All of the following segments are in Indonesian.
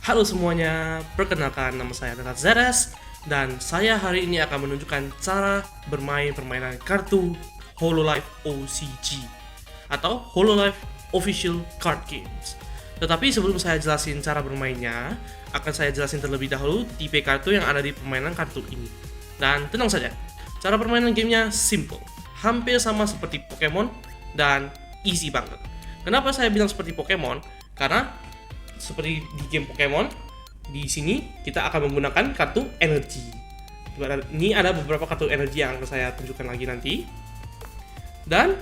Halo semuanya, perkenalkan nama saya Tata Zeres dan saya hari ini akan menunjukkan cara bermain permainan kartu Hololive OCG atau Hololive Official Card Games. Tetapi sebelum saya jelasin cara bermainnya, akan saya jelasin terlebih dahulu tipe kartu yang ada di permainan kartu ini. Dan tenang saja, cara permainan gamenya simple, hampir sama seperti Pokemon dan easy banget. Kenapa saya bilang seperti Pokemon? Karena seperti di game Pokemon, di sini kita akan menggunakan kartu energi. Ini ada beberapa kartu energi yang akan saya tunjukkan lagi nanti. Dan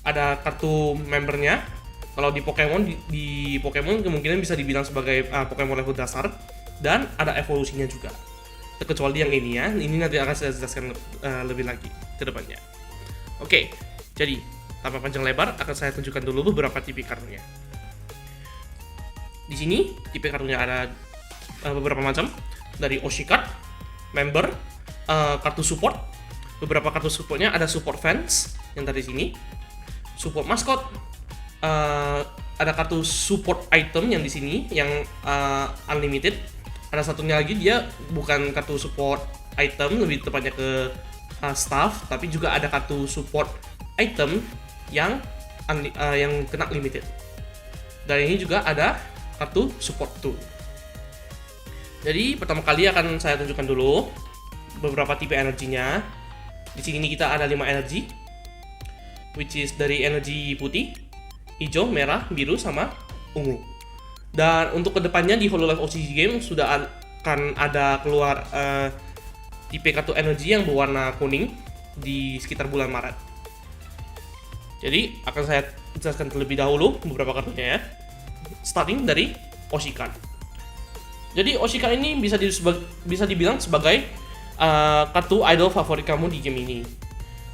ada kartu membernya. Kalau di Pokemon, di Pokemon kemungkinan bisa dibilang sebagai Pokemon level dasar. Dan ada evolusinya juga. Terkecuali yang ini ya. Ini nanti akan saya jelaskan lebih lagi ke depannya. Oke, jadi tanpa panjang lebar akan saya tunjukkan dulu beberapa tipe kartunya. Di sini tipe kartunya ada beberapa macam, dari Oshi card, member, kartu support. Beberapa kartu supportnya ada support fans yang dari sini, support mascot, ada kartu support item yang di sini yang unlimited. Ada satunya lagi dia bukan kartu support item, lebih tepatnya ke staff, tapi juga ada kartu support item yang kena limited. Dan ini juga ada kartu support tool. Jadi pertama kali akan saya tunjukkan dulu beberapa tipe energinya. Di sini kita ada 5 energi, which is dari energi putih, hijau, merah, biru, sama ungu. Dan untuk kedepannya di Hololive OCG Game sudah akan ada keluar tipe kartu energi yang berwarna kuning di sekitar bulan Maret. Jadi akan saya jelaskan terlebih dahulu beberapa kartunya ya. Starting dari Oshi card. Jadi Oshi card ini bisa dibilang sebagai kartu idol favorit kamu di game ini.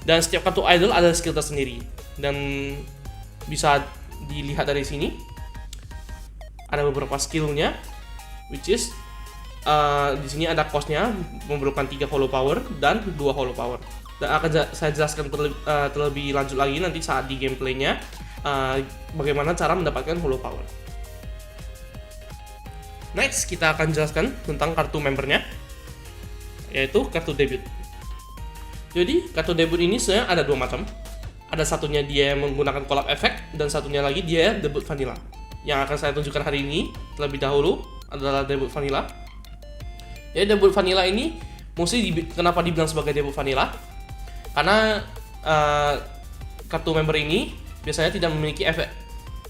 Dan setiap kartu idol ada skill tersendiri. Dan bisa dilihat dari sini. Ada beberapa skillnya, which is di sini ada cost-nya memerlukan 3 hollow power dan 2 hollow power. Dan akan saya jelaskan terlebih lanjut lagi nanti saat di gameplaynya bagaimana cara mendapatkan hollow power. Next, kita akan jelaskan tentang kartu membernya, yaitu kartu debut. Jadi, kartu debut ini sebenarnya ada 2 macam. Ada satunya dia menggunakan collab effect, dan satunya lagi dia debut vanilla. Yang akan saya tunjukkan hari ini, terlebih dahulu, adalah debut vanilla. Jadi, debut vanilla ini, kenapa dibilang sebagai debut vanilla? Karena kartu member ini biasanya tidak memiliki efek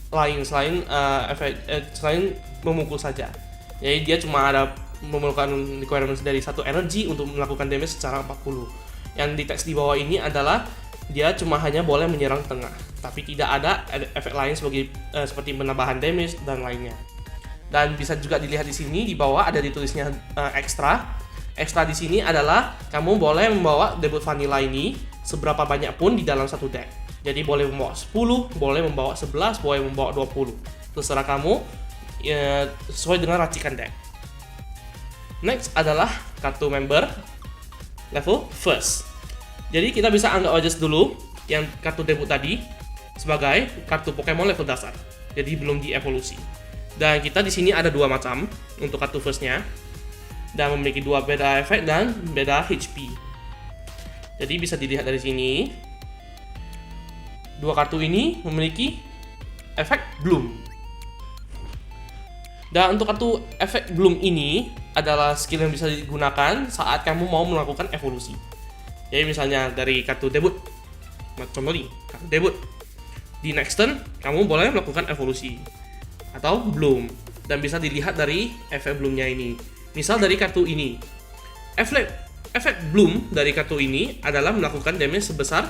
lain selain memukul saja. Jadi dia cuma ada memerlukan requirements dari 1 energi untuk melakukan damage secara 40. Yang di teks di bawah ini adalah dia cuma hanya boleh menyerang tengah, tapi tidak ada efek lain seperti penambahan damage dan lainnya. Dan bisa juga dilihat di sini di bawah ada ditulisnya extra. Extra di sini adalah kamu boleh membawa debut vanilla ini seberapa banyak pun di dalam satu deck. Jadi boleh membawa 10, boleh membawa 11, boleh membawa 20. Terserah kamu ya, sesuai dengan racikan deck. Next adalah kartu member level first. Jadi kita bisa anggap aja dulu yang kartu debut tadi sebagai kartu Pokemon level dasar. Jadi belum dievolusi. Dan kita di sini ada 2 macam untuk kartu first-nya. Dan memiliki 2 beda efek dan beda HP. Jadi bisa dilihat dari sini. 2 kartu ini memiliki efek bloom. Dan untuk kartu efek bloom ini adalah skill yang bisa digunakan saat kamu mau melakukan evolusi. Jadi misalnya dari kartu debut, contoh nih, kartu debut. Di next turn, kamu boleh melakukan evolusi atau bloom. Dan bisa dilihat dari efek bloomnya ini. Misal dari kartu ini, efek bloom dari kartu ini adalah melakukan damage sebesar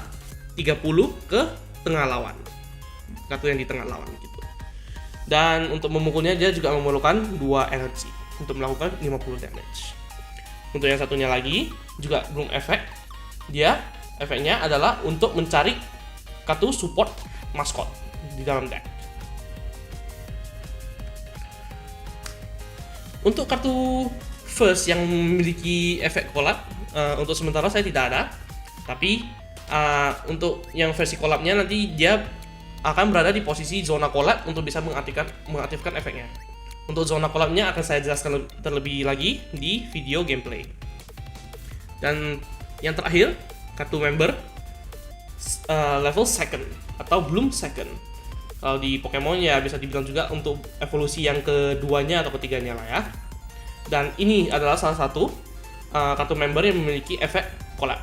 30 ke tengah lawan. Kartu yang di tengah lawan gitu. Dan untuk memukulnya dia juga memerlukan 2 energi untuk melakukan 50 damage. Untuk yang satunya lagi juga bloom effect. Dia efeknya adalah untuk mencari kartu support mascot di dalam deck. Untuk kartu first yang memiliki efek collab, untuk sementara saya tidak ada. Tapi untuk yang versi collabnya nanti dia akan berada di posisi zona collab untuk bisa mengaktifkan efeknya. Untuk zona collab-nya akan saya jelaskan terlebih lagi di video gameplay. Dan yang terakhir, kartu member level second atau bloom second. Kalau di Pokemon ya bisa dibilang juga untuk evolusi yang keduanya atau ketiganya lah ya. Dan ini adalah salah satu kartu member yang memiliki efek collab.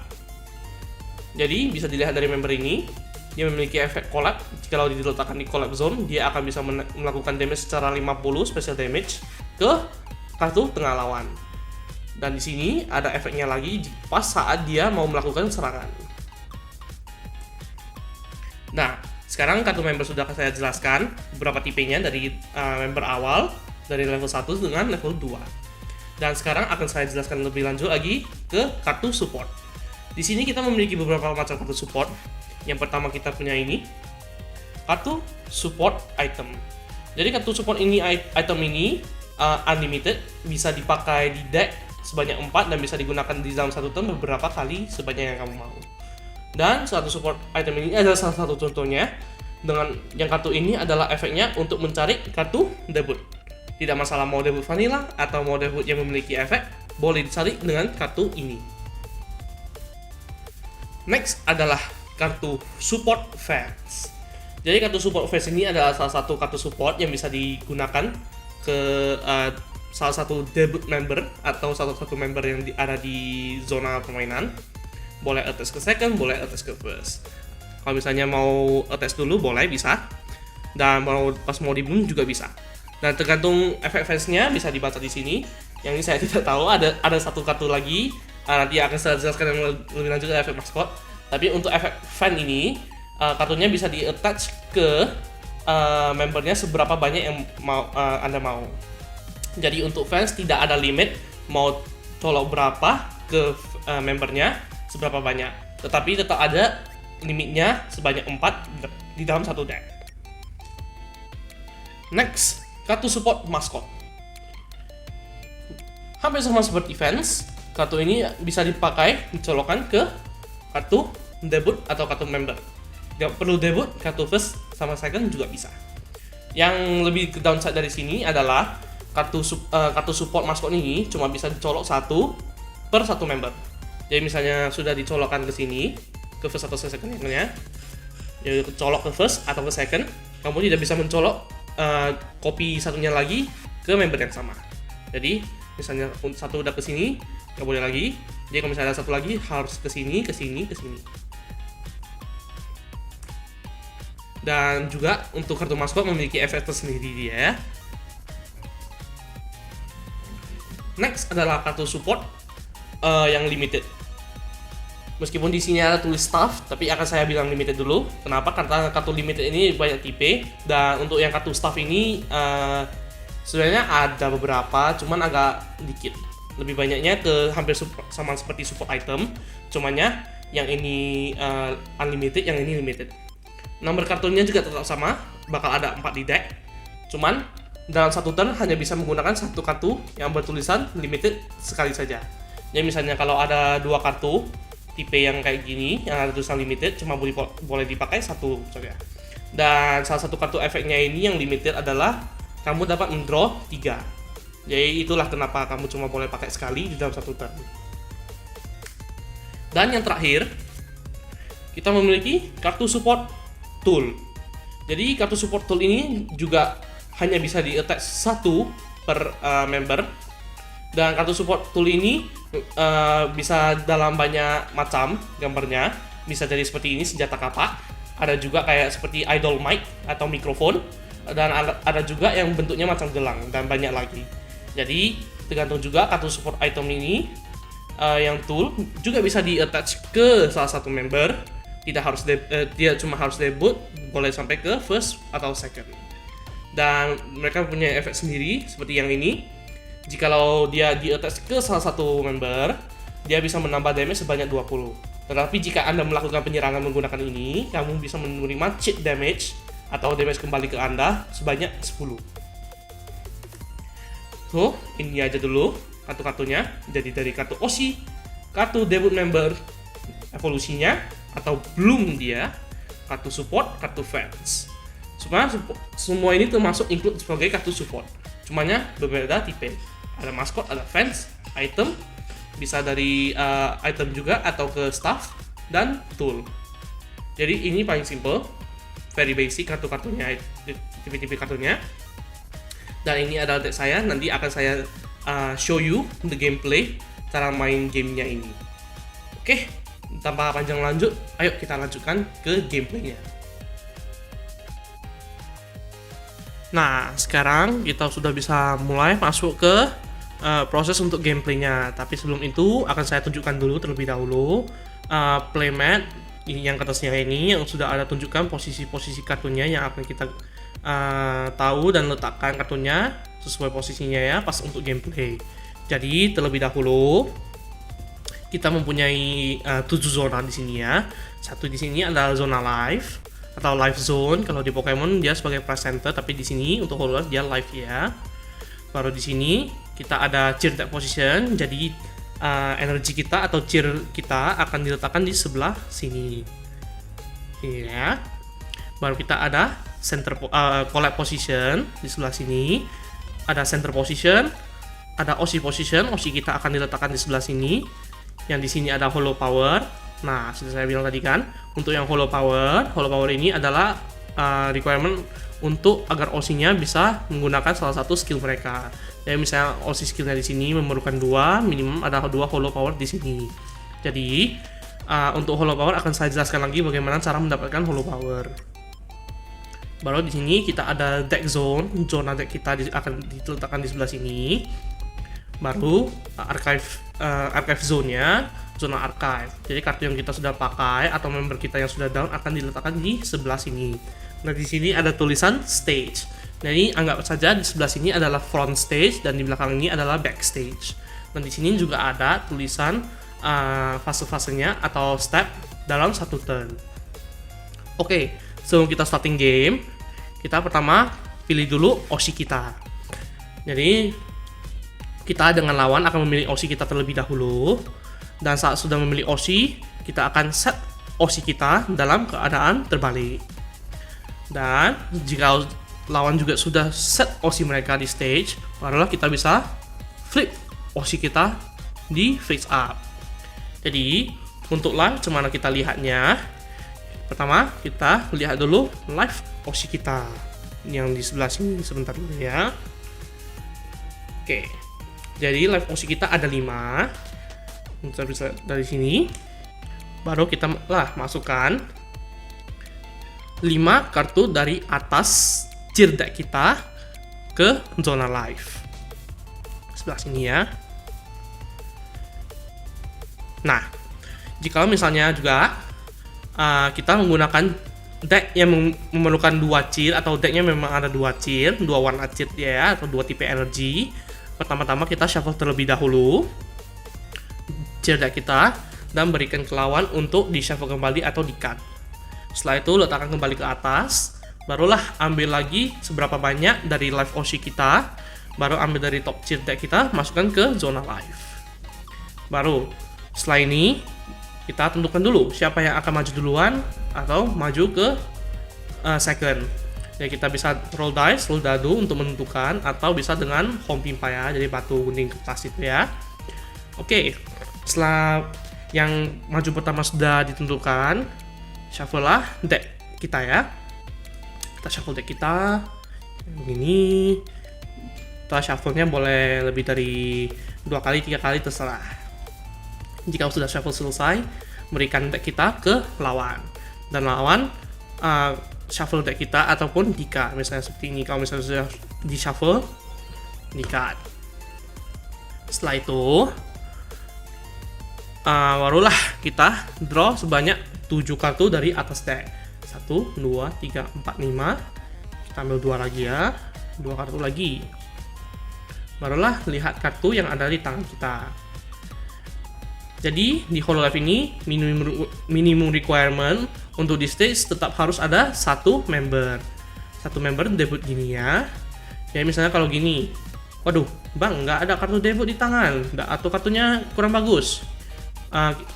Jadi bisa dilihat dari member ini, dia memiliki efek collab. Kalau diletakkan di collab zone, dia akan bisa melakukan damage secara 50 special damage ke kartu tengah lawan. Dan di sini ada efeknya lagi pas saat dia mau melakukan serangan. Nah, sekarang kartu member sudah saya jelaskan beberapa tipenya dari member awal dari level 1 dengan level 2. Dan sekarang akan saya jelaskan lebih lanjut lagi ke kartu support. Di sini kita memiliki beberapa macam kartu support. Yang pertama kita punya ini, kartu support item. Jadi kartu support ini item ini unlimited, bisa dipakai di deck sebanyak 4 dan bisa digunakan di dalam satu turn beberapa kali sebanyak yang kamu mau. Dan satu support item ini adalah salah satu contohnya. Dengan yang kartu ini adalah efeknya untuk mencari kartu debut. Tidak masalah mau debut vanilla atau mau debut yang memiliki efek, boleh dicari dengan kartu ini. Next adalah kartu support fans. Jadi kartu support fans ini adalah salah satu kartu support yang bisa digunakan ke salah satu debut member atau salah satu member yang ada di zona permainan. Boleh attach ke second, boleh attach ke first. Kalau misalnya mau attach dulu boleh, bisa. Dan pas mau di bloom juga bisa. Dan tergantung efek fansnya bisa dibaca di sini. Yang ini saya tidak tahu, ada satu kartu lagi. Nanti akan saya jelaskan yang lebih lanjut efek maskot. Tapi untuk efek fan ini, kartunya bisa di-attach ke membernya seberapa banyak yang Anda mau. Jadi untuk fans tidak ada limit mau colok berapa ke membernya, seberapa banyak. Tetapi tetap ada limitnya sebanyak 4 di dalam satu deck. Next, kartu support maskot. Hampir sama seperti fans, kartu ini bisa dicolokkan ke kartu debut atau kartu member. Tidak perlu debut, kartu first sama second juga bisa. Yang lebih ke downside dari sini adalah kartu support maskot ini cuma bisa dicolok satu per satu member. Jadi misalnya sudah dicolokkan ke sini, ke first atau second-nya, jadi colok ke first atau ke second, kamu tidak bisa mencolok copy satunya lagi ke member yang sama. Jadi misalnya satu udah ke sini, nggak boleh lagi. Jadi kalau misalnya ada satu lagi harus ke sini, ke sini, ke sini. Dan juga untuk kartu maskot memiliki efek tersendiri dia ya. Next adalah kartu support yang limited. Meskipun di sini ada tulis staff, tapi akan saya bilang limited dulu. Kenapa? Karena kartu limited ini banyak tipe, dan untuk yang kartu staff ini sebenarnya ada beberapa, cuman agak dikit. Lebih banyaknya ke hampir sama seperti support item, cumannya yang ini unlimited, yang ini limited. Nomor kartunya juga tetap sama, bakal ada 4 di deck. Cuman dalam satu turn hanya bisa menggunakan satu kartu yang bertulisan limited sekali saja. Jadi misalnya kalau ada 2 kartu tipe yang kayak gini yang ada tulisan limited, cuma boleh dipakai satu saja. Dan salah satu kartu efeknya ini yang limited adalah kamu dapat mendraw 3. Jadi itulah kenapa kamu cuma boleh pakai sekali di dalam satu turn. Dan yang terakhir, kita memiliki kartu support tool. Jadi kartu support tool ini juga hanya bisa di-attach satu per member. Dan kartu support tool ini bisa dalam banyak macam gambarnya. Bisa jadi seperti ini, senjata kapak. Ada juga kayak seperti idol mic atau mikrofon. Dan ada juga yang bentuknya macam gelang, dan banyak lagi. Jadi tergantung juga kartu support item ini yang tool juga bisa di-attach ke salah satu member. Tidak harus dia cuma harus debut, boleh sampai ke first atau second. Dan mereka punya efek sendiri seperti yang ini. Jikalau dia di-attach ke salah satu member, dia bisa menambah damage sebanyak 20. Tetapi jika Anda melakukan penyerangan menggunakan ini, kamu bisa menerima cheat damage atau damage kembali ke Anda sebanyak 10. So, ini aja dulu kartu-kartunya. Jadi dari kartu Oshi, kartu debut member, evolusinya atau bloom dia, kartu support, kartu fans. Semua ini termasuk include sebagai kartu support. Cumanya berbeda tipe. Ada maskot, ada fans, item, bisa dari item juga atau ke staff, dan tool. Jadi ini paling simple, very basic kartu-kartunya, tipe-tipe kartunya. Dan ini adalah deck saya, nanti akan saya show you the gameplay, cara main gamenya ini. Oke, tanpa panjang lanjut, ayo kita lanjutkan ke gameplaynya. Nah, sekarang kita sudah bisa mulai masuk ke proses untuk gameplaynya. Tapi sebelum itu akan saya tunjukkan dulu terlebih dahulu playmat yang atasnya ini yang sudah ada tunjukkan posisi-posisi kartunya yang akan kita tahu dan letakkan kartunya sesuai posisinya ya pas untuk gameplay. Jadi terlebih dahulu kita mempunyai 7 zona di sini ya. Satu di sini adalah zona live atau live zone. Kalau di Pokemon dia sebagai presenter, tapi di sini untuk Hololive dia live ya. Baru di sini kita ada cheer deck position. Jadi energi kita atau cheer kita akan diletakkan di sebelah sini. Ini ya. Baru kita ada center collect position di sebelah sini. Ada center position, ada OC position. OC kita akan diletakkan di sebelah sini. Yang di sini ada hollow power. Nah, sudah saya bilang tadi kan, untuk yang hollow power ini adalah requirement untuk agar OC-nya bisa menggunakan salah satu skill mereka. Jadi misalnya OC skillnya di sini memerlukan 2, minimum ada 2 hollow power di sini. Jadi untuk hollow power akan saya jelaskan lagi bagaimana cara mendapatkan hollow power. Baru di sini kita ada deck zone, zona deck kita akan diletakkan di sebelah sini. Baru archive zone-nya, zona archive. Jadi kartu yang kita sudah pakai atau member kita yang sudah down akan diletakkan di sebelah sini. Nah, di sini ada tulisan stage. Jadi anggap saja di sebelah sini adalah front stage dan di belakang ini adalah back stage. Dan di sini juga ada tulisan fase-fasenya atau step dalam satu turn. Oke, sebelum kita starting game, kita pertama pilih dulu OC kita. Jadi kita dengan lawan akan memilih OC kita terlebih dahulu. Dan saat sudah memilih OC, kita akan set OC kita dalam keadaan terbalik. Dan jika lawan juga sudah set OC mereka di stage, barulah kita bisa flip OC kita di face up. Jadi untuk live gimana kita lihatnya? Pertama kita lihat dulu live OC kita yang di sebelah sini sebentar dulu ya. Oke, jadi live OC kita ada 5. Kita bisa dari sini, baru kita masukkan 5 kartu dari atas cheer deck kita ke zona live sebelah sini ya. Nah, jika misalnya juga kita menggunakan deck yang memerlukan 2 cheer atau decknya memang ada 2 cheer, 2 warna cheer ya, atau 2 tipe energi. Pertama-tama kita shuffle terlebih dahulu cheer deck kita dan berikan ke lawan untuk di shuffle kembali atau di cut. Setelah itu letakkan kembali ke atas, barulah ambil lagi seberapa banyak dari live OC kita, baru ambil dari top cheer deck kita, masukkan ke zona live. Baru setelah ini kita tentukan dulu siapa yang akan maju duluan atau maju ke second. Jadi kita bisa roll dice, roll dadu untuk menentukan, atau bisa dengan home pimpa ya, jadi batu gunting kertas itu ya. Oke, setelah yang maju pertama sudah ditentukan, shuffle lah deck kita ya. Kita shuffle deck kita begini. Kita shuffle-nya boleh lebih dari 2 kali, 3 kali terserah. Jika sudah shuffle selesai, berikan deck kita ke lawan. Dan lawan shuffle deck kita ataupun di-cut. Misalnya seperti ini, kalau misalnya sudah di-shuffle, di-cut. Setelah itu barulah kita draw sebanyak 7 kartu dari atas deck. 1, 2, 3, 4, 5. Kita ambil 2 lagi ya, 2 kartu lagi. Barulah lihat kartu yang ada di tangan kita. Jadi di Hololive ini minimum requirement untuk di stage tetap harus ada 1 member. 1 member debut gini ya. Jadi misalnya kalau gini, waduh bang nggak ada kartu debut di tangan, atau kartunya kurang bagus.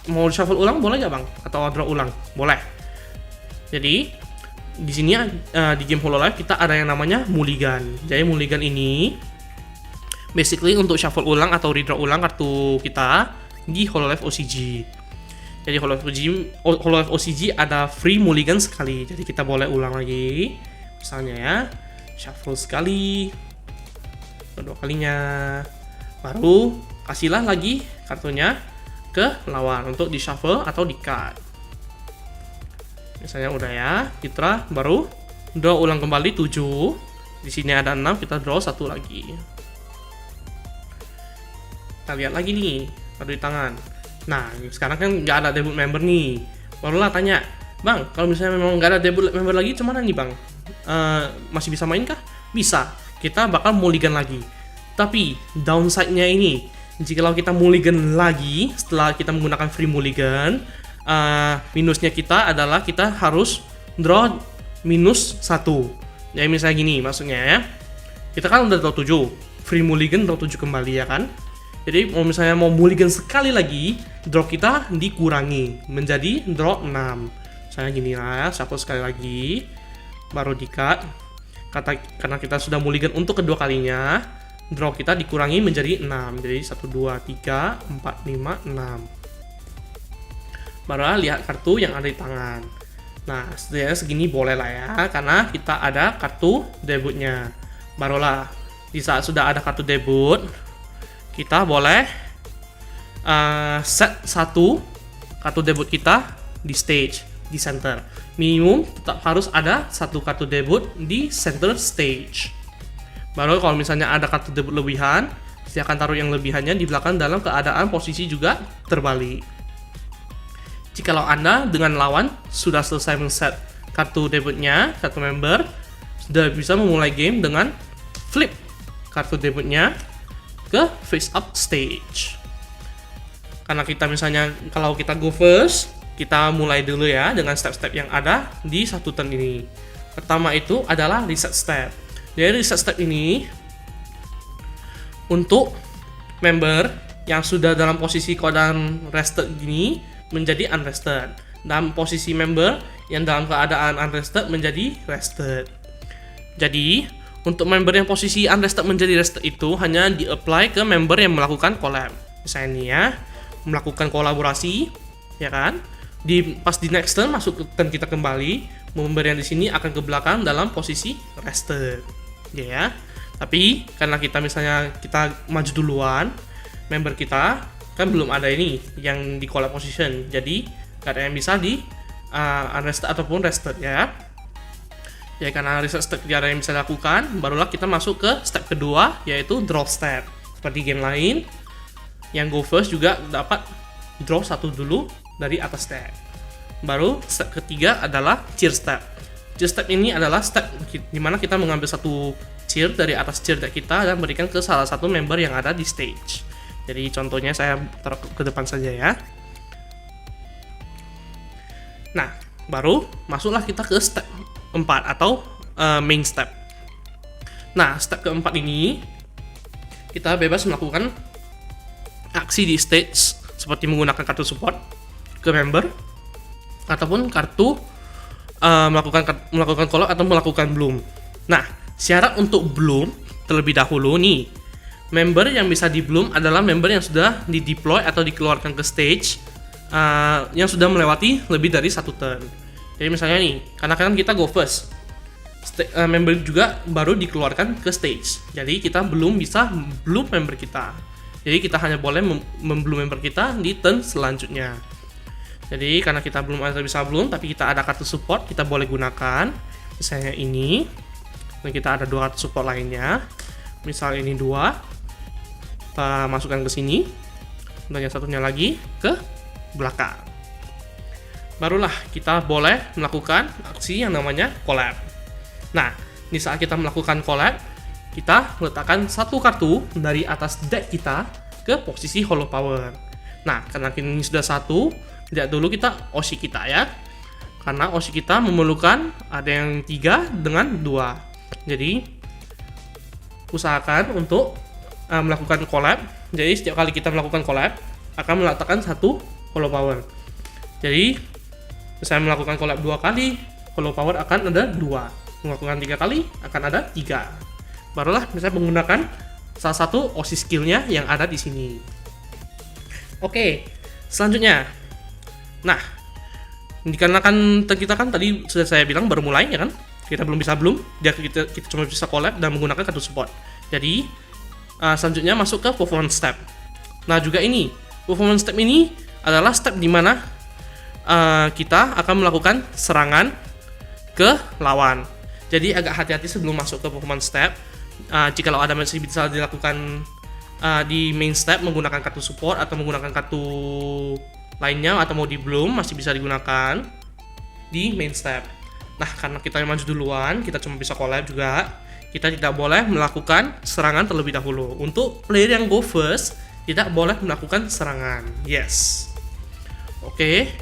Mau shuffle ulang boleh nggak bang? Atau draw ulang? Boleh. Jadi di sini di game Hololive kita ada yang namanya mulligan. Jadi mulligan ini Basically untuk shuffle ulang atau redraw ulang kartu kita di Hololive OCG. Jadi Hololive OCG ada free mulligan sekali. Jadi kita boleh ulang lagi. Misalnya ya, shuffle sekali, kedua kalinya, baru kasihlah lagi kartunya ke lawan untuk di shuffle atau di cut. Misalnya udah ya, kita baru draw ulang kembali 7. Di sini ada 6, kita draw 1 lagi. Kita lihat lagi nih, kartu di tangan. Nah, sekarang kan nggak ada debut member nih. Barulah tanya, Bang, kalau misalnya memang nggak ada debut member lagi, cuman nih Bang? Masih bisa main kah? Bisa. Kita bakal mulligan lagi. Tapi, downside-nya ini, jika kita mulligan lagi, setelah kita menggunakan free mulligan, minusnya kita adalah kita harus draw minus 1. Jadi misalnya gini, maksudnya ya, kita kan udah draw 7, free mulligan draw 7 kembali ya kan. Jadi misalnya mau mulligan sekali lagi, draw kita dikurangi menjadi draw 6. Misalnya gini lah, shuffle sekali lagi, baru di cut. Karena kita sudah mulligan untuk kedua kalinya, draw kita dikurangi menjadi 6. Jadi 1, 2, 3, 4, 5, 6. Baru lihat kartu yang ada di tangan. Nah, setidaknya segini boleh lah ya, karena kita ada kartu debutnya. Barulah, di saat sudah ada kartu debut, kita boleh set satu kartu debut kita di stage, di center. Minimum tetap harus ada satu kartu debut di center stage. Baru kalau misalnya ada kartu debut lebihan, silakan taruh yang lebihannya di belakang dalam keadaan posisi juga terbalik. Jikalau Anda dengan lawan sudah selesai men-set kartu debutnya, kartu member, sudah bisa memulai game dengan flip kartu debutnya ke face up stage. Karena kita misalnya kalau kita go first, kita mulai dulu ya dengan step-step yang ada di satu turn ini. Pertama itu adalah reset step. Jadi reset step ini untuk member yang sudah dalam posisi keadaan rested gini menjadi unrested, dan posisi member yang dalam keadaan unrested menjadi rested. Jadi untuk member yang posisi unrested menjadi rested itu hanya di-apply ke member yang melakukan collab. Misalnya nih ya, melakukan kolaborasi, ya kan? Pas di next turn masuk ke turn kita kembali, member yang di sini akan ke belakang dalam posisi rested. Ya. Tapi karena kita misalnya kita maju duluan, member kita kan belum ada ini yang di collab position. Jadi gak ada yang bisa di unrested ataupun rested ya. Ya, karena reset step tidak ada yang bisa dilakukan, barulah kita masuk ke step kedua, yaitu draw step. Seperti game lain, yang go first juga dapat draw satu dulu dari atas step. Baru step ketiga adalah cheer step. Cheer step ini adalah step di mana kita mengambil satu cheer dari atas cheer deck kita dan berikan ke salah satu member yang ada di stage. Jadi contohnya saya taruh ke depan saja ya. Nah, baru masuklah kita ke step 4 atau main step. Nah, step keempat ini kita bebas melakukan aksi di stage seperti menggunakan kartu support ke member ataupun kartu melakukan collab atau melakukan bloom. Nah, syarat untuk bloom terlebih dahulu nih, member yang bisa di bloom adalah member yang sudah di deploy atau dikeluarkan ke stage yang sudah melewati lebih dari satu turn. Jadi misalnya nih, karena kan kita go first, member juga baru dikeluarkan ke stage. Jadi kita belum bisa bloom member kita. Jadi kita hanya boleh membloom member kita di turn selanjutnya. Jadi karena kita belum bisa bloom, tapi kita ada kartu support, kita boleh gunakan. Misalnya ini, dan kita ada 2 kartu support lainnya. Misal ini 2, kita masukkan ke sini, dan yang satunya lagi ke belakang. Barulah kita boleh melakukan aksi yang namanya collab. Nah, di saat kita melakukan collab, kita meletakkan satu kartu dari atas deck kita ke posisi hollow power. Nah, karena ini sudah satu, lihat dulu kita Oshi kita ya. Karena Oshi kita memerlukan ada yang 3 dengan 2. Jadi, usahakan untuk melakukan collab. Jadi, setiap kali kita melakukan collab, akan meletakkan satu hollow power. Jadi, saya melakukan collab 2 kali, hollow power akan ada 2. Melakukan 3 kali, akan ada 3. Barulah misalnya menggunakan salah satu OC skillnya yang ada di sini. Oke, selanjutnya. Nah, dikarenakan kita kan tadi sudah saya bilang baru mulai ya kan, kita belum kita cuma bisa collab dan menggunakan kartu support. Jadi selanjutnya masuk ke performance step. Nah juga ini performance step ini adalah step dimana kita akan melakukan serangan ke lawan. Jadi agak hati-hati sebelum masuk ke performance step. Jikalau ada masih bisa dilakukan di main step menggunakan kartu support atau menggunakan kartu lainnya atau mau di bloom masih bisa digunakan di main step. Nah karena kita yang maju duluan, kita cuma bisa collab juga, kita tidak boleh melakukan serangan terlebih dahulu. Untuk player yang go first tidak boleh melakukan serangan. Yes. Oke.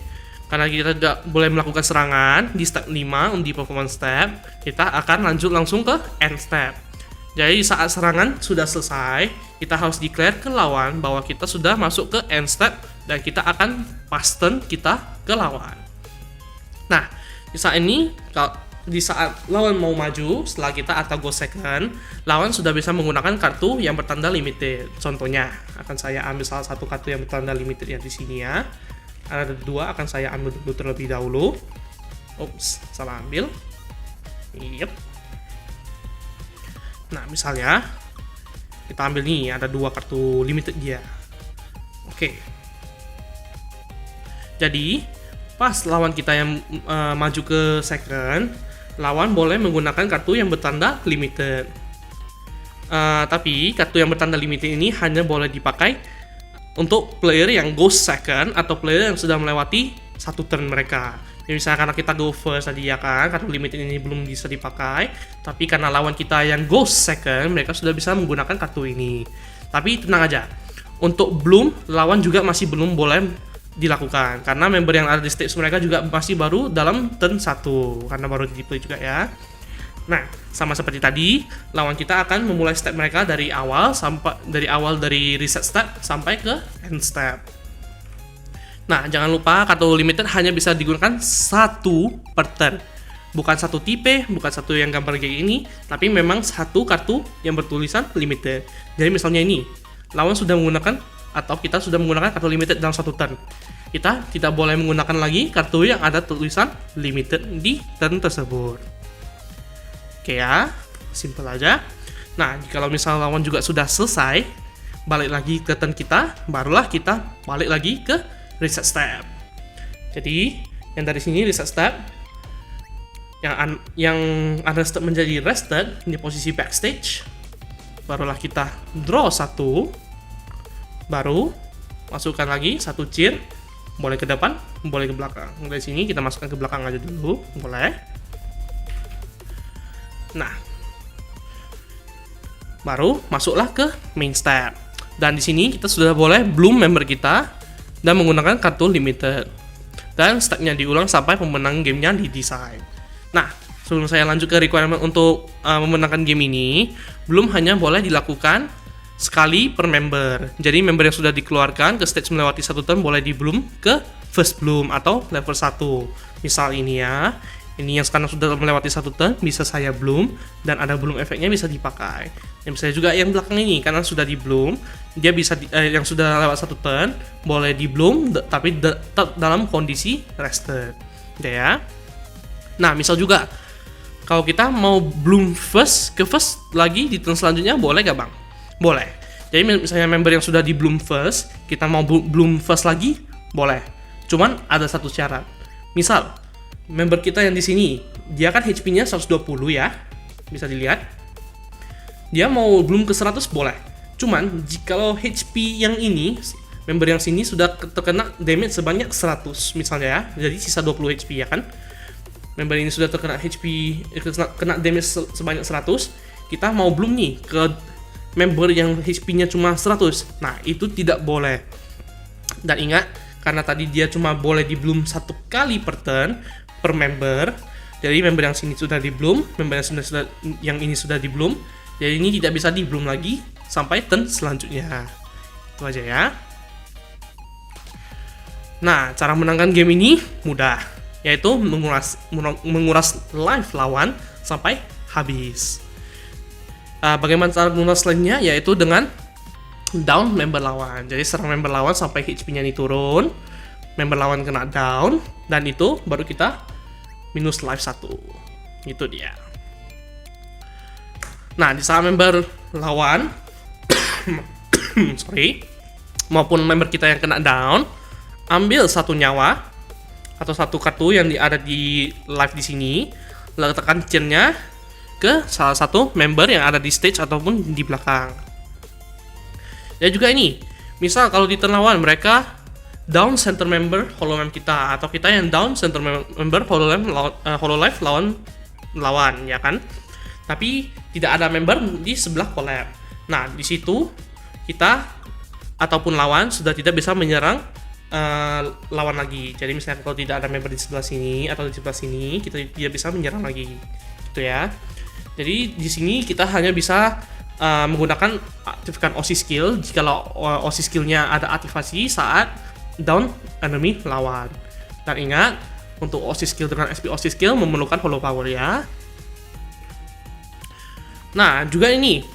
Karena kita tidak boleh melakukan serangan di step 5 di performance step, kita akan lanjut langsung ke end step. Jadi saat serangan sudah selesai, kita harus declare ke lawan bahwa kita sudah masuk ke end step dan kita akan pass turn kita ke lawan. Nah, di saat lawan mau maju setelah kita atau go second, lawan sudah bisa menggunakan kartu yang bertanda limited. Contohnya, akan saya ambil salah satu kartu yang bertanda limited yang di sini ya. Ada 2, akan saya ambil dulu terlebih dahulu. Ups, salah ambil. Yep. Nah, misalnya kita ambil nih, ada 2 kartu limited dia. Oke. Jadi, pas lawan kita yang maju ke second, lawan boleh menggunakan kartu yang bertanda limited. Tapi kartu yang bertanda limited ini hanya boleh dipakai untuk player yang go second atau player yang sudah melewati 1 turn mereka. Jadi misalnya karena kita go first tadi ya kan, kartu limited ini belum bisa dipakai. Tapi karena lawan kita yang go second, mereka sudah bisa menggunakan kartu ini. Tapi tenang aja, untuk bloom lawan juga masih belum boleh dilakukan karena member yang ada di stage mereka juga masih baru dalam turn 1 karena baru di play juga ya. Nah, sama seperti tadi, lawan kita akan memulai step mereka dari awal dari reset step sampai ke end step. Nah, jangan lupa kartu limited hanya bisa digunakan 1 per turn. Bukan 1 tipe, bukan 1 yang gambar kayak ini, tapi memang 1 kartu yang bertulisan limited. Jadi misalnya ini, lawan sudah menggunakan atau kita sudah menggunakan kartu limited dalam 1 turn. Kita tidak boleh menggunakan lagi kartu yang ada tulisan limited di turn tersebut. Oke ya, simple aja. Nah, kalau misalnya lawan juga sudah selesai, balik lagi ke turn kita, barulah kita balik lagi ke reset step. Jadi, yang dari sini reset step, yang ada step menjadi rested di posisi backstage, barulah kita draw 1. Baru masukkan lagi 1 cheer, boleh ke depan, boleh ke belakang. Dari sini kita masukkan ke belakang aja dulu, boleh. Nah, baru masuklah ke main step. Dan di sini kita sudah boleh bloom member kita dan menggunakan kartu limited. Dan stepnya diulang sampai pemenang gamenya didesain. Nah, sebelum saya lanjut ke requirement untuk memenangkan game ini, bloom hanya boleh dilakukan sekali per member. Jadi member yang sudah dikeluarkan ke stage melewati 1 turn boleh di bloom ke first bloom atau level 1. Misal ini ya, ini yang sekarang sudah melewati 1 turn bisa saya bloom dan ada bloom efeknya bisa dipakai. Yang bisa juga yang belakang ini karena sudah di bloom, dia bisa yang sudah lewat 1 turn boleh di bloom tapi tetap dalam kondisi rested. Ya. Nah, misal juga kalau kita mau bloom first lagi di turn selanjutnya boleh gak bang? Boleh. Jadi misalnya member yang sudah di bloom first, kita mau bloom first lagi, boleh. Cuman ada satu syarat. Misal, member kita yang di sini, dia kan HP-nya 120 ya. Bisa dilihat. Dia mau bloom ke 100 boleh. Cuman jikalau HP yang ini, member yang sini sudah terkena damage sebanyak 100 misalnya ya. Jadi sisa 20 HP ya kan. Member ini sudah terkena kena damage sebanyak 100, kita mau bloom nih ke member yang HP-nya cuma 100. Nah, itu tidak boleh. Dan ingat, karena tadi dia cuma boleh di bloom 1 kali per turn per member. Jadi member yang sini sudah di bloom, member yang ini sudah di bloom. Jadi ini tidak bisa di bloom lagi sampai turn selanjutnya. Itu aja ya. Nah, cara menangkan game ini mudah, yaitu menguras life lawan sampai habis. Bagaimana cara guna selainnya, yaitu dengan down member lawan. Jadi serang member lawan sampai HP-nya ini turun, member lawan kena down, dan itu baru kita minus life 1. Itu dia. Nah, di saat member lawan maupun member kita yang kena down, ambil 1 nyawa atau 1 kartu yang ada di live di sini, letakkan chain-nya ke salah satu member yang ada di stage ataupun di belakang. Dan juga ini, misal kalau di turn lawan mereka down center member hololem kita, atau kita yang down center member hololive lawan, ya kan? Tapi tidak ada member di sebelah collab. Nah, di situ kita ataupun lawan sudah tidak bisa menyerang lawan lagi. Jadi misalnya kalau tidak ada member di sebelah sini atau di sebelah sini, kita tidak bisa menyerang lagi, gitu ya. Jadi di sini kita hanya bisa menggunakan aktifkan OC skill jika OC skillnya ada aktivasi saat down enemy lawan. Dan ingat, untuk OC skill dengan SP OC skill memerlukan hollow power ya. Nah, juga ini,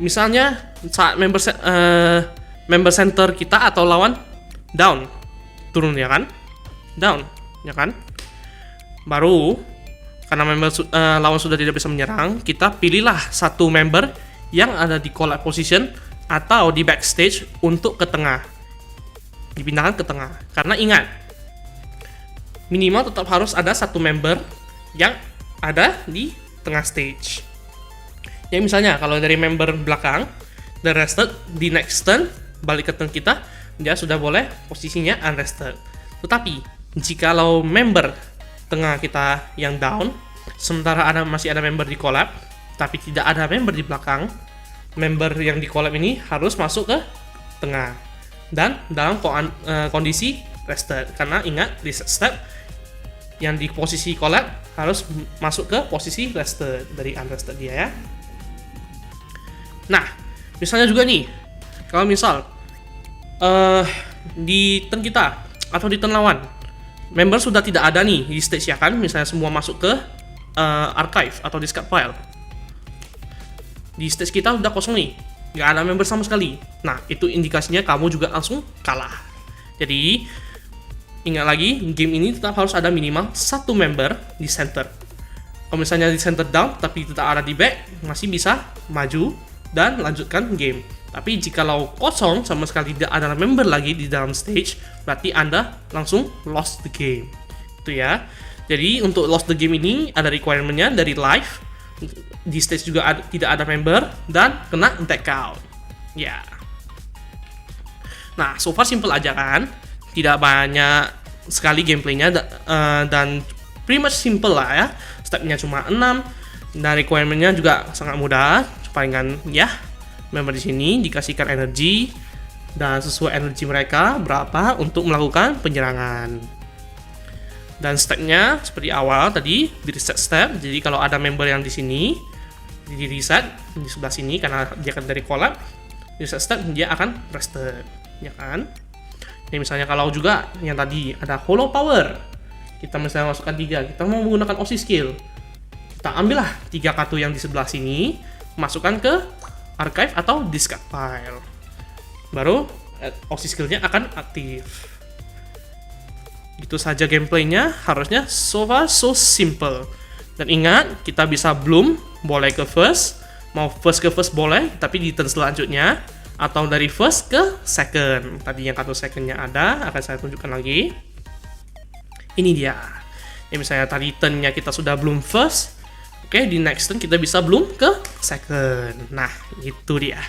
misalnya saat member center kita atau lawan down, turun ya kan? Down, ya kan? Baru karena member lawan sudah tidak bisa menyerang, kita pilihlah 1 member yang ada di collab position atau di backstage untuk ke tengah. Dipindahkan ke tengah. Karena ingat, minimal tetap harus ada 1 member yang ada di tengah stage. Ya misalnya kalau dari member belakang, the rested di next turn balik ke turn kita, dia sudah boleh posisinya unrested. Tetapi jikalau member tengah kita yang down, sementara masih ada member di collab, tapi tidak ada member di belakang, member yang di collab ini harus masuk ke tengah dan dalam kondisi rested. Karena ingat, reset step yang di posisi collab harus masuk ke posisi rested dari unrested dia ya. Nah, misalnya juga nih, kalau misal di turn kita atau di turn lawan, member sudah tidak ada nih di stage ya kan, misalnya semua masuk ke archive atau discard file. Di stage kita udah kosong nih, nggak ada member sama sekali. Nah, itu indikasinya kamu juga langsung kalah. Jadi, ingat lagi, game ini tetap harus ada minimal 1 member di center. Kalau misalnya di center down, tapi tidak ada di back, masih bisa maju dan lanjutkan game. Tapi jikalau kosong sama sekali tidak ada member lagi di dalam stage, berarti Anda langsung lost the game. Itu ya. Jadi untuk lost the game ini ada requirement-nya dari live, di stage juga tidak ada member dan kena tag out. Ya. Nah, so far simple aja kan? Tidak banyak sekali gameplaynya dan pretty much simple lah ya. Stepnya cuma 6 dan requirement-nya juga sangat mudah. Palingan ya, member di sini dikasihkan energi dan sesuai energi mereka berapa untuk melakukan penyerangan. Dan stepnya seperti awal tadi di reset step. Jadi kalau ada member yang di sini di reset di sebelah sini karena dia kan dari collab, di reset step dia akan rested, ya kan? Ini misalnya kalau juga yang tadi ada hollow power, kita misalnya masukkan 3, kita mau menggunakan OC skill, kita ambillah 3 kartu yang di sebelah sini, masukkan ke archive atau discard file, baru OC skillnya akan aktif. Itu saja gameplaynya, harusnya so far so simple. Dan ingat, kita bisa bloom, boleh ke first, mau first ke first boleh, tapi di turn selanjutnya, atau dari first ke second. Tadi yang kartu secondnya ada, akan saya tunjukkan lagi. Ini dia. Ya, misalnya tadi turnnya kita sudah bloom first, oke, di next turn kita bisa bloom ke second. Nah, itu dia.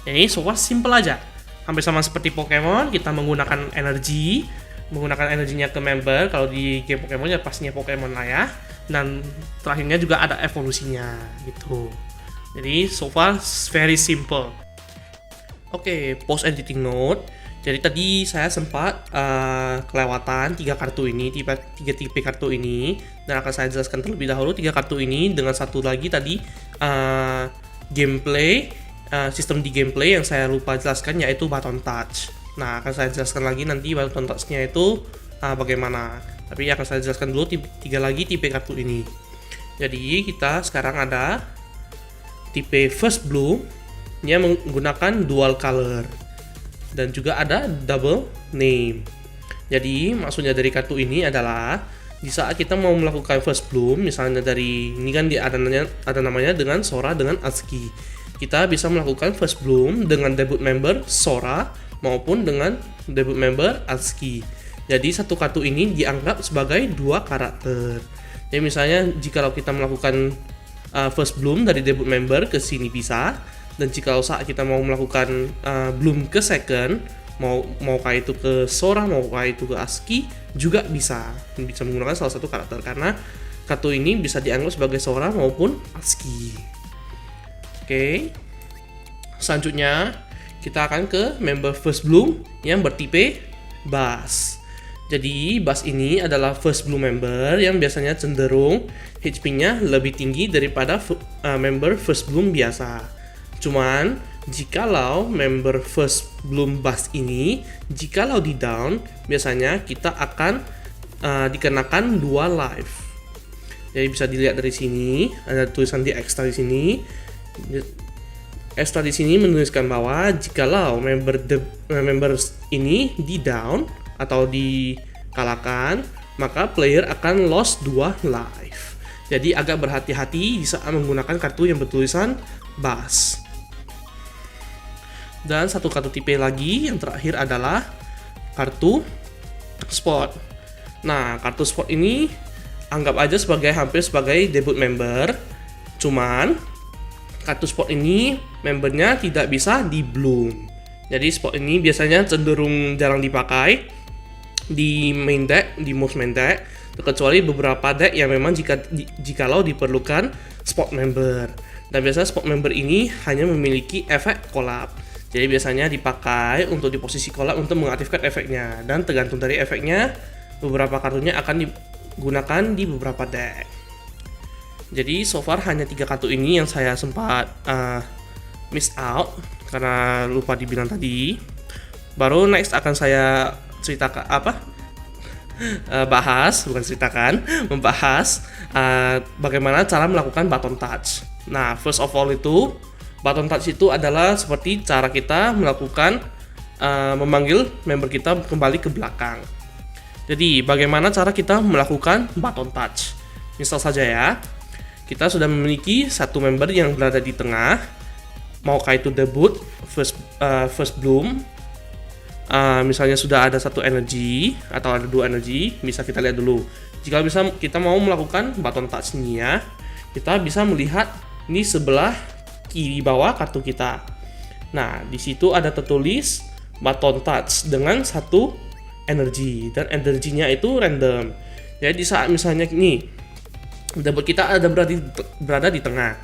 Ini so far simple aja. Hampir sama seperti Pokemon, kita menggunakan energi, menggunakan energinya ke member. Kalau di game Pokemon ya pastinya Pokemon lah ya. Dan terakhirnya juga ada evolusinya gitu. Jadi so far very simple. Oke, post editing note. Jadi tadi saya sempat kelewatan 3 kartu ini, 3 tipe kartu ini, dan akan saya jelaskan terlebih dahulu 3 kartu ini dengan satu lagi tadi gameplay, sistem di gameplay yang saya lupa jelaskan yaitu button touch. Nah, akan saya jelaskan lagi nanti button touch-nya itu bagaimana. Tapi akan saya jelaskan dulu 3 lagi tipe kartu ini. Jadi kita sekarang ada tipe First Bloom yang menggunakan dual color dan juga ada double name. Jadi maksudnya dari kartu ini adalah di saat kita mau melakukan First Bloom, misalnya dari ini kan ada namanya dengan Sora dengan Atsuki. Kita bisa melakukan First Bloom dengan debut member Sora maupun dengan debut member Atsuki. Jadi satu kartu ini dianggap sebagai dua karakter. Jadi misalnya jika kita melakukan First Bloom dari debut member ke sini bisa, dan jika saat kita mau melakukan Bloom ke second, maukah itu ke Sora, maukah itu ke Atsuki, juga bisa menggunakan salah satu karakter karena kartu ini bisa dianggap sebagai Sora maupun Atsuki. Oke. Selanjutnya kita akan ke member First Bloom yang bertipe Bass. Jadi Bass ini adalah First Bloom member yang biasanya cenderung HP-nya lebih tinggi daripada member First Bloom biasa. Cuman jikalau member First Bloom Bass ini jikalau di down, biasanya kita akan dikenakan 2 life. Jadi bisa dilihat dari sini, ada tulisan di extra di sini. Extra di sini menuliskan bahwa jikalau member ini di down atau dikalahkan, maka player akan lost 2 life. Jadi agak berhati-hati saat menggunakan kartu yang bertulisan Bass. Dan satu kartu tipe lagi yang terakhir adalah kartu Sport. Nah, kartu Sport ini anggap aja hampir sebagai debut member. Cuman kartu Sport ini membernya tidak bisa di bloom. Jadi Sport ini biasanya cenderung jarang dipakai di main deck, di most main deck, kecuali beberapa deck yang memang jikalau diperlukan Sport member. Dan biasanya Sport member ini hanya memiliki efek collab. Jadi biasanya dipakai untuk di posisi collab untuk mengaktifkan efeknya, dan tergantung dari efeknya beberapa kartunya akan digunakan di beberapa deck. Jadi so far hanya 3 kartu ini yang saya sempat miss out karena lupa dibilang tadi. Baru next akan saya ceritakan membahas bagaimana cara melakukan button touch. Nah, first of all itu button touch itu adalah seperti cara kita melakukan memanggil member kita kembali ke belakang. Jadi bagaimana cara kita melakukan button touch? Misal saja ya, kita sudah memiliki satu member yang berada di tengah, maukah itu debut, first bloom, misalnya sudah ada satu energi atau ada 2 energi, bisa kita lihat dulu. Jika bisa kita mau melakukan button touch-nya, kita bisa melihat ini sebelah kiri bawah kartu kita. Nah, di situ ada tertulis button touch dengan satu energi, dan energinya itu random. Jadi saat misalnya ini debut kita ada berada di tengah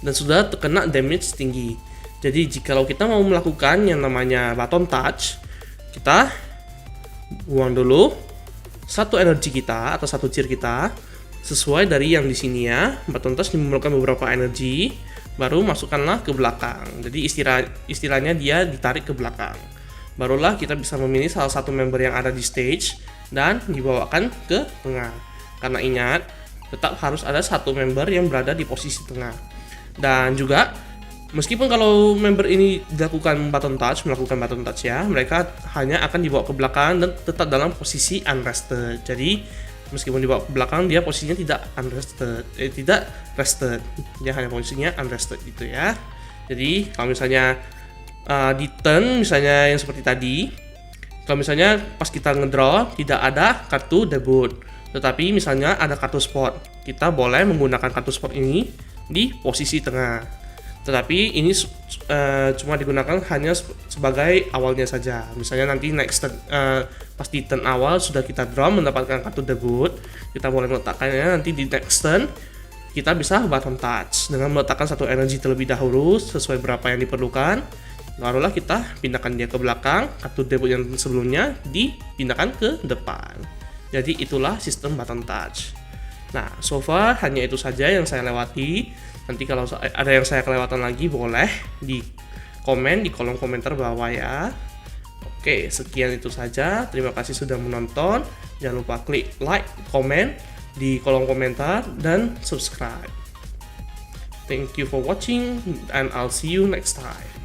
dan sudah terkena damage tinggi. Jadi jikalau kita mau melakukan yang namanya button touch, kita buang dulu satu energi kita atau satu cheer kita sesuai dari yang di sini ya. Button touch memerlukan beberapa energi, baru masukkanlah ke belakang. Jadi istilahnya dia ditarik ke belakang. Barulah kita bisa memilih salah satu member yang ada di stage dan dibawakan ke tengah. Karena ingat, tetap harus ada satu member yang berada di posisi tengah. Dan juga meskipun kalau member ini melakukan button touch ya, mereka hanya akan dibawa ke belakang dan tetap dalam posisi unrested. Jadi meskipun dibawa ke belakang, dia posisinya tidak rested. Dia hanya posisinya unrested gitu ya. Jadi kalau misalnya di turn misalnya yang seperti tadi, kalau misalnya pas kita ngedraw tidak ada kartu debut, tetapi misalnya ada kartu sport, kita boleh menggunakan kartu sport ini di posisi tengah. Tetapi ini cuma digunakan hanya sebagai awalnya saja. Misalnya nanti next turn, pas di turn awal sudah kita draw mendapatkan kartu debut, kita boleh meletakkannya nanti di next turn. Kita bisa button touch dengan meletakkan satu energi terlebih dahulu sesuai berapa yang diperlukan. Barulah kita pindahkan dia ke belakang, kartu debut yang sebelumnya dipindahkan ke depan. Jadi itulah sistem button touch. Nah, so far hanya itu saja yang saya lewati. Nanti kalau ada yang saya kelewatan lagi boleh di komen di kolom komentar bawah ya. Oke, sekian itu saja. Terima kasih sudah menonton. Jangan lupa klik like, komen di kolom komentar, dan subscribe. Thank you for watching, and I'll see you next time.